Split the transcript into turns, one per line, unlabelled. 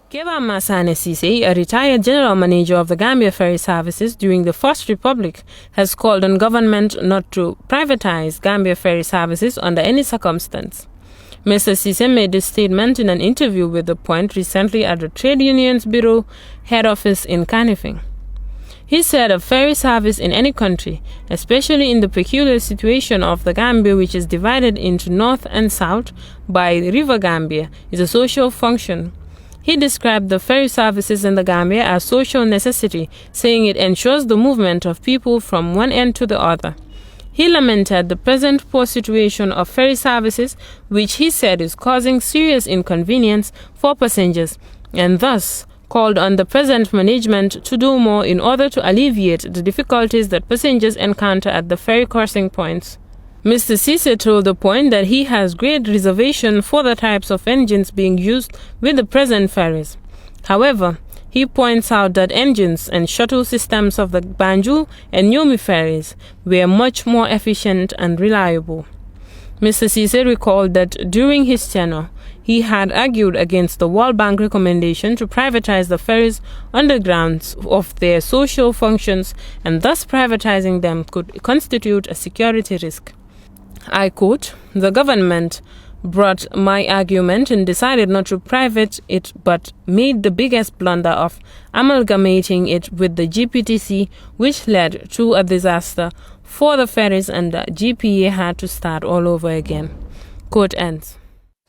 Keba Masane Sise, a retired general manager of the Gambia Ferry Services during the First Republic, has called on government not to privatize Gambia Ferry Services under any circumstance. Mr. Sise made this statement in an interview with The Point recently at the Trade Unions Bureau head office in Kanifing. He said a ferry service in any country, especially in the peculiar situation of the Gambia, which is divided into North and South by the River Gambia, is a social function. He described the ferry services in the Gambia as social necessity, saying it ensures the movement of people from one end to the other. He lamented the present poor situation of ferry services, which he said is causing serious inconvenience for passengers, and thus called on the present management to do more in order to alleviate the difficulties that passengers encounter at the ferry crossing points. Mr. Sise told The Point that he has great reservation for the types of engines being used with the present ferries. However, he points out that engines and shuttle systems of the Banjul and Nyomi ferries were much more efficient and reliable. Mr. Sise recalled that during his tenure, he had argued against the World Bank recommendation to privatize the ferries on the grounds of their social functions, and thus privatizing them could constitute a security risk. I quote, "The government brought my argument and decided not to private it, but made the biggest blunder of amalgamating it with the GPTC, which led to a disaster for the ferries, and the GPA had to start all over again." Quote ends.